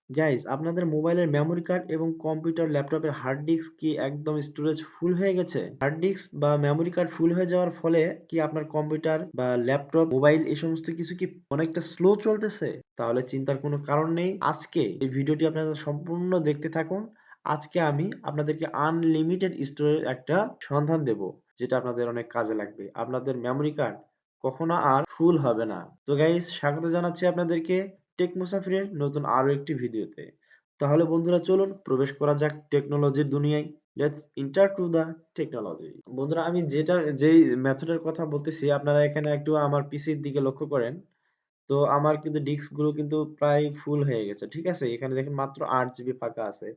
Guys, আপনাদের মোবাইলের memory card এবং কম্পিউটার ল্যাপটপের হার্ড ডিস্ক কি একদম স্টোরেজ ফুল হয়ে গেছে? হার্ড ডিস্ক বা মেমোরি কার্ড ফুল হয়ে যাওয়ার ফলে কি আপনার কম্পিউটার বা ল্যাপটপ, মোবাইল এই সমস্ত কিছু কি অনেকটা স্লো চলতেছে? তাহলে চিন্তার কোনো কারণ নেই। আজকে এই ভিডিওটি আপনারা সম্পূর্ণ দেখতে থাকুন। আজকে আমি আপনাদেরকে আনলিমিটেড স্টোরেজ একটা সন্ধান দেব, যেটা আপনাদের অনেক কাজে লাগবে। আপনাদের মেমোরি কার্ড কখনো আর ফুল হবে না। তো গাইস, স্বাগত জানাচ্ছি আপনাদেরকে টেক মুসাফিরের নতুন আরো একটি ভিডিওতে। তাহলে বন্ধুরা, চলুন প্রবেশ করা যাক টেকনোলজির দুনিয়ায়। Let's enter to the technology. বন্ধুরা, আমি যেই মেথডের কথা বলতেছি, আপনারা এখানে একটু আমার পিসির দিকে লক্ষ্য করেন। তো আমার কিন্তু ডিস্ক গুলো কিন্তু প্রায় ফুল হয়ে গেছে, ঠিক আছে? এখানে দেখেন মাত্র 8 জিবি ফাঁকা আছে।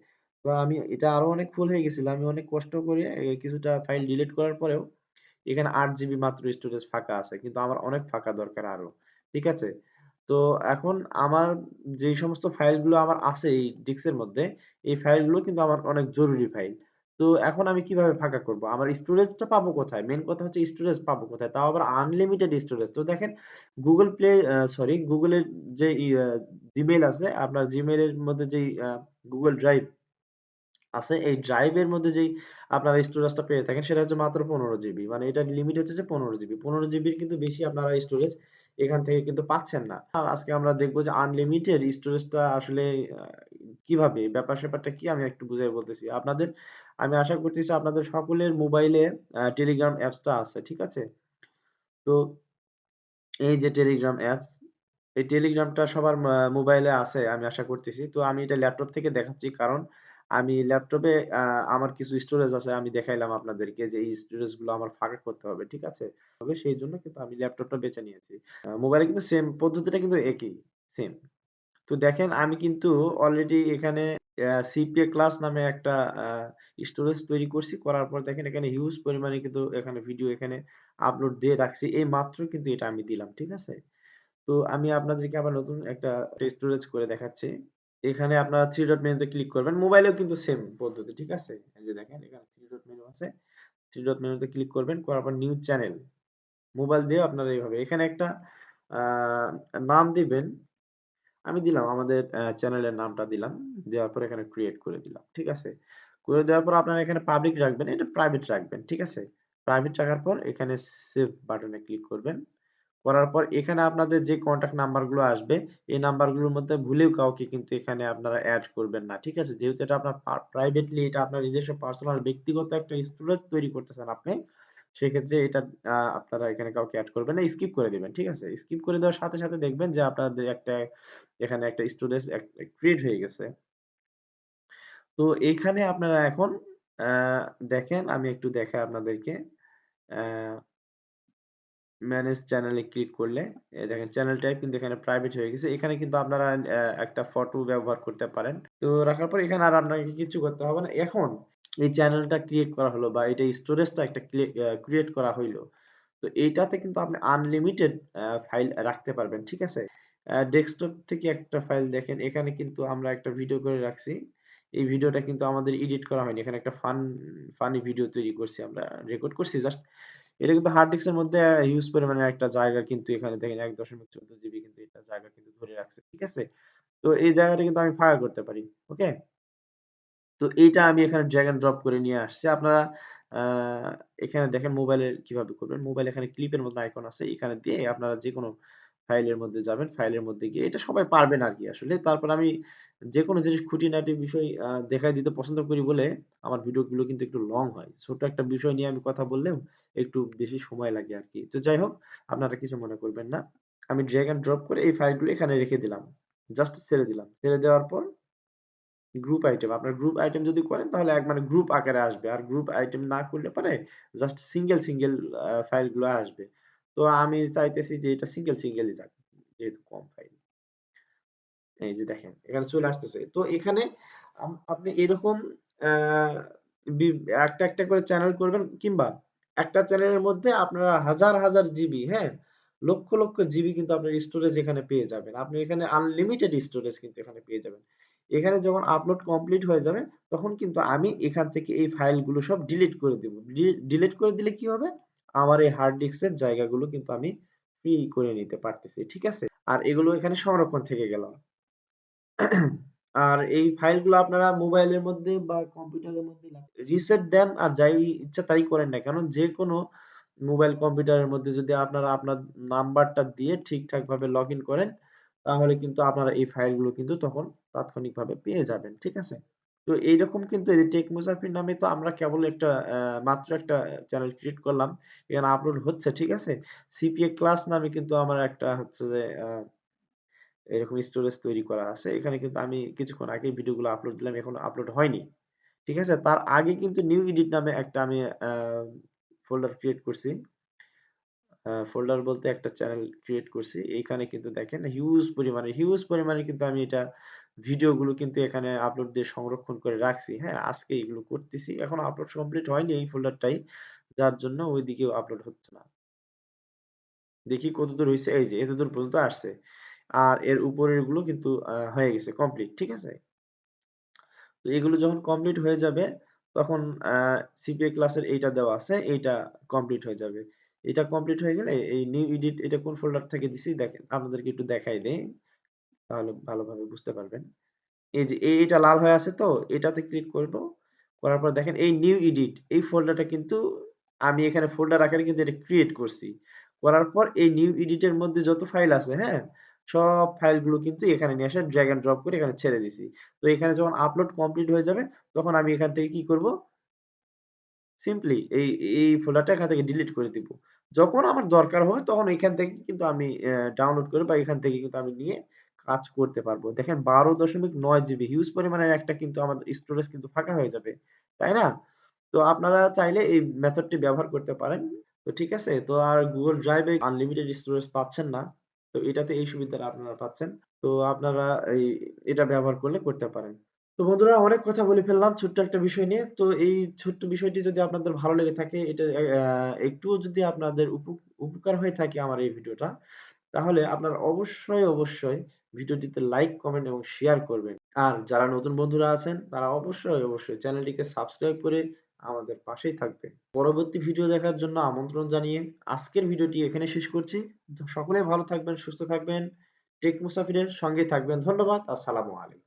তো আমি এটা আরো অনেক ফুল হয়ে গেছিল, আমি অনেক কষ্ট করে কিছুটা ফাইল ডিলিট করার পরেও এখানে 8 জিবি মাত্র স্টোরেজ ফাঁকা আছে, কিন্তু আমার অনেক ফাঁকা দরকার আরো, ঠিক আছে? তো এখন আমার যেই সমস্ত ফাইলগুলো আমার আছে এই ডিস্কের মধ্যে, এই ফাইলগুলো কিন্তু আমার অনেক জরুরি ফাইল। তো এখন আমি কিভাবে ফাঁকা করব? আমার স্টোরেজটা পাবো কোথায়? মেন কথা হচ্ছে স্টোরেজ পাবো কোথায়, তাও আবার আনলিমিটেড স্টোরেজ। তো দেখেন, গুগলের যে জিমেইল আছে, আপনার জিমেইলের মধ্যে যেই গুগল ড্রাইভ আছে, এই ড্রাইভের মধ্যে যেই আপনারা স্টোরেজটা পেয়ে থাকেন সেটা হচ্ছে মাত্র 15 জিবি। মানে এটার লিমিট হচ্ছে যে 15 জিবি। 15 জিবির কিন্তু বেশি আপনারা স্টোরেজ এখান থেকে কিন্তু পাচ্ছেন না। আর আজকে আমরা দেখবো যে আনলিমিটেড স্টোরেজটা আসলে কিভাবে, ব্যাপার স্যাপারটা কি, আমি একটু বুঝাই বলতেছি আপনাদের। আমি আশা করতেছি আপনাদের সকলের মোবাইলে টেলিগ্রাম অ্যাপসটা আছে, ঠিক আছে? তো এই যে টেলিগ্রাম অ্যাপস, এই টেলিগ্রামটা সবার মোবাইলে আছে আমি আশা করতেছি। তো আমি এটা ল্যাপটপ থেকে দেখাচ্ছি, কারণ আমি ল্যাপটপে আমার কিছু স্টোরেজ আছে, আমি দেখাইলাম আপনাদেরকে যে এই স্টোরেজ গুলো আমার ফাঁকা করতে হবে, ঠিক আছে? তবে সেই জন্য কিন্তু আমি ল্যাপটপটা বেছে নিয়েছি। মোবাইলে কিন্তু সেম পদ্ধতিটা কিন্তু একই, সেম। তো দেখেন, আমি কিন্তু অলরেডি এখানে সিপিএ ক্লাস নামে একটা স্টোরেজ তৈরি করছি। করার পর দেখেন এখানে হিউজ পরিমাণে কিন্তু এখানে ভিডিও এখানে আপলোড দিয়ে রাখছি। এই মাত্র কিন্তু এটা আমি দিলাম, ঠিক আছে? তো আমি আপনাদেরকে আবার নতুন একটা স্টোরেজ করে দেখাচ্ছি। এখানে আপনারা থ্রি ডট মেনুতে ক্লিক করবেন। মোবাইলেও কিন্তু সেম পদ্ধতি, ঠিক আছে? এই যে দেখেন এখানে থ্রি ডট মেনু আছে। থ্রি ডট মেনুতে ক্লিক করবেন, করার পর নিউ চ্যানেল। মোবাইল দিয়ে আপনারা এইভাবে এখানে একটা আহ, নাম দিবেন। আমি দিলাম আমাদের চ্যানেলের নামটা দিলাম। দেওয়ার পর এখানে ক্রিয়েট করে দিলাম, ঠিক আছে? করে দেওয়ার পর আপনারা এখানে পাবলিক রাখবেন, এটা প্রাইভেট রাখবেন, ঠিক আছে? প্রাইভেট রাখার পর এখানে সেভ বাটনে ক্লিক করবেন। করার পর এখানে আপনাদের যে কন্টাক্ট নাম্বার গুলো আসবে, এই নাম্বারগুলোর মধ্যে ভুলেও কাউকে কিন্তু এখানে আপনারা অ্যাড করবেন না, ঠিক আছে? যেহেতু এটা আপনার প্রাইভেটলি, এটা আপনার নিজস্ব পার্সোনাল ব্যক্তিগত একটা স্টোরেজ তৈরি করতেছেন আপনি, সেক্ষেত্রে এটা আপনারা এখানে কাউকে অ্যাড করবেন না, স্কিপ করে দিবেন, ঠিক আছে? স্কিপ করে দেওয়ার সাথে সাথে দেখবেন যে আপনাদের একটা এখানে একটা স্টোরেজ ক্রিয়েট হয়ে গেছে। তো এইখানে আপনারা এখন আহ, দেখেন, আমি একটু দেখাই আপনাদেরকে। আহ, ম্যানেজ চ্যানেলে ক্লিক করলে এই দেখেন চ্যানেল টাইপ কিন্তু এখানে প্রাইভেট হয়ে গেছে। এখানে কিন্তু আপনারা একটা ফটো ব্যবহার করতে পারেন। তো রাখার পর এখানে আর আপনাকে কিছু করতে হবে না। এখন এই চ্যানেলটা ক্রিয়েট করা হলো বা এটা স্টোরেজটা একটা ক্রিয়েট করা হইলো, তো এইটাতে কিন্তু আপনি আনলিমিটেড ফাইল রাখতে পারবেন, ঠিক আছে? ডেস্কটপ থেকে একটা ফাইল দেখেন, এখানে কিন্তু আমরা একটা ভিডিও করে রাখছি। এই ভিডিওটা কিন্তু আমাদের এডিট করা হয়নি, এখানে একটা ফানি ভিডিও তৈরি করছি, আমরা রেকর্ড করছি জাস্ট। এটা কিন্তু হার্ড ডিস্কের মধ্যে হিউজ পরিমাণে একটা জায়গা কিন্তু এখানে দেখেন 1.14 জিবি কিন্তু এটা জায়গা কিন্তু ধরে রাখছে, ঠিক আছে? তো এই জায়গাটা কিন্তু আমি ফাঁকা করতে পারি, ওকে? তো এইটা আমি এখানে ড্র্যাগ এন্ড ড্রপ করে নিয়ে আসছি। আপনারা আহ, এখানে দেখেন মোবাইলে কিভাবে করবেন। মোবাইল এখানে ক্লিপের মতো আইকন আছে, এখানে দিয়ে আপনারা যে কোনো ফাইলের মধ্যে যাবেন, ফাইলের মধ্যে গিয়ে এটা সবাই পারবেন আর কি আসলে। তারপর আমি যে কোনো জিনিস খুঁটিনাটি বিষয় দেখাই দিতে পছন্দ করি বলে আমার ভিডিওগুলো কিন্তু একটু লং হয়। ছোট একটা বিষয় নিয়ে আমি কথা বললেও একটু বেশি সময় লাগে আর কি। তো যাই হোক, আপনারা কিছু মনে করবেন না। আমি ড্র্যাগ এন্ড ড্রপ করে এই ফাইলগুলো এখানে রেখে দিলাম, জাস্ট ছেড়ে দিলাম। ছেড়ে দেওয়ার পর গ্রুপ আইটেম, আপনার গ্রুপ আইটেম যদি করেন তাহলে এক মানে গ্রুপ আকারে আসবে, আর গ্রুপ আইটেম না করলে পারে জাস্ট সিঙ্গেল সিঙ্গেল ফাইলগুলো আসবে। তো আমি চাইতেছি যে এটা সিঙ্গেল সিঙ্গেলই যাক, যেহেতু কম ফাইল। এই যে দেখেন এখানে চলে আসতেছে। তো এখানে আপনি এরকম আহ, একটা একটা করে চ্যানেল করবেন, কিংবা একটা চ্যানেলের মধ্যে আপনারা হাজার হাজার জিবি, হ্যাঁ, লক্ষ লক্ষ জিবি কিন্তু আপনার স্টোরেজ এখানে পেয়ে যাবেন। আপনি এখানে আনলিমিটেড স্টোরেজ কিন্তু এখানে পেয়ে যাবেন। এখানে যখন আপলোড কমপ্লিট হয়ে যাবে, তখন কিন্তু আমি এখান থেকে এই ফাইলগুলো সব ডিলিট করে দেব। ডিলিট করে দিলে কি হবে, আমার এই হার্ড ডিস্কের জায়গাগুলো কিন্তু আমি ফ্রি করে নিতে পারতেছি, ঠিক আছে? আর এগুলো এখানে সংরক্ষণ থেকে গেল। আর এই ফাইলগুলো আপনারা মোবাইলের মধ্যে বা কম্পিউটারের মধ্যে রিসেট দেন আর যাই ইচ্ছা তাই করেন না কেন, যে কোনো মোবাইল কম্পিউটারের মধ্যে যদি আপনারা আপনার নাম্বারটা দিয়ে ঠিকঠাক ভাবে লগ ইন করেন, তাহলে কিন্তু আপনারা এই ফাইলগুলো কিন্তু তখন তাৎক্ষণিকভাবে পেয়ে যাবেন। ঠিক আছে? তো এইরকম কিন্তু এই যে টেক মুসাফির নামে তো আমরা কেবল একটা মাত্র একটা চ্যানেল ক্রিয়েট করলাম, এখানে আপলোড হচ্ছে। ঠিক আছে? সিপিএ ক্লাস নামে কিন্তু আমার একটা হচ্ছে যে এরকম স্টোরেজ তৈরি করা আছে। এখানে কিন্তু আমি কিছুক্ষণ আগে ভিডিওগুলো আপলোড দিলাম, এখনো আপলোড হয়নি। ঠিক আছে? তার আগে কিন্তু নিউ এডিট নামে একটা আমি ফোল্ডার ক্রিয়েট করছি। ফোল্ডার বলতে একটা চ্যানেল ক্রিয়েট করছি। এইখানে কিন্তু দেখেন হিউজ পরিমাণে কিন্তু আমি এটা ভিডিওগুলো কিন্তু এখানে আপলোড দিয়ে সংরক্ষণ করে রাখছি। হ্যাঁ? আজকে এগুলো করতেছি। এখনো আপলোড কমপ্লিট হয়নি এই ফোল্ডারটাই। যার জন্য ওইদিকেও আপলোড হচ্ছে না। দেখি কতদূর হইছে। এই যে এতদূর পর্যন্ত আসছে। আর এর উপরের গুলো কিন্তু হয়ে গেছে কমপ্লিট। ঠিক আছে? তো এগুলো যখন কমপ্লিট হয়ে যাবে, তখন সিপিএ ক্লাসের এইটা দেওয়া আছে, এইটা কমপ্লিট হয়ে যাবে। এটা কমপ্লিট হয়ে গেলে এই নিউ এডিট এটা কোন ফোল্ডার থেকে দিছি দেখেন, আপনাদেরকে একটু দেখাই দেই, তাহলে ভালোভাবে বুঝতে পারবেন। এই যে এইটা লাল হয়ে আছে তো, এটাতে ক্লিক করব। করার পর দেখেন এই নিউ এডিট এই ফোল্ডারটা কিন্তু আমি এখানে ফোল্ডার আকারে কিন্তু এটা ক্রিয়েট করছি। করার পর এই নিউ এডিটের মধ্যে যত ফাইল আছে, হ্যাঁ? সব ফাইলগুলো কিন্তু এখানে নিয়ে এসে ড্র্যাগ এন্ড ড্রপ করে এখানে ছেড়ে দিছি। তো এখানে যখন আপলোড কমপ্লিট হয়ে যাবে, তখন আমি এখান থেকে কি করব? সিম্পলি এই ফোল্ডারটা এখান থেকে ডিলিট করে দিব। যখন আমার দরকার হবে তখন এখান থেকে কিন্তু আমি ডাউনলোড করে বা এখান থেকে কিন্তু আমি নিয়ে কাজ করতে পারবো। দেখেন 12.9 জিবি হিউজ পরিমাণের একটা কিন্তু আমাদের স্টোরেজ কিন্তু ফাঁকা হয়ে যাবে। তাই না? তো আপনারা চাইলে এই মেথডটি ব্যবহার করতে পারেন। তো ঠিক আছে? তো আর Google Drive এ আনলিমিটেড স্টোরেজ পাচ্ছেন না। তো এটাতে এই সুবিধাটা আপনারা পাচ্ছেন। তো আপনারা এটা ব্যবহার করলে করতে পারেন। তো বন্ধুরা অনেক কথা বলে ফেললাম ছোট্ট একটা বিষয় নিয়ে। তো এই ছোট্ট বিষয়টি যদি আপনাদের ভালো লেগে থাকে, এটা একটুও যদি আপনাদের উপকার হয়ে থাকে আমার এই ভিডিওটা, তাহলে আপনারা অবশ্যই ভিডিওটিতে লাইক, কমেন্ট এবং শেয়ার করবেন। আর যারা নতুন বন্ধুরা আছেন তারা অবশ্যই চ্যানেলটিকে সাবস্ক্রাইব করে আমাদের পাশেই থাকবেন। পরবর্তী ভিডিও দেখার জন্য আমন্ত্রণ জানিয়ে আজকের ভিডিওটি এখানে শেষ করছি। তো সকলেই ভালো থাকবেন, সুস্থ থাকবেন। টেক মুসাফিরের সঙ্গেই থাকবেন। ধন্যবাদ। আসসালামু আলাইকুম।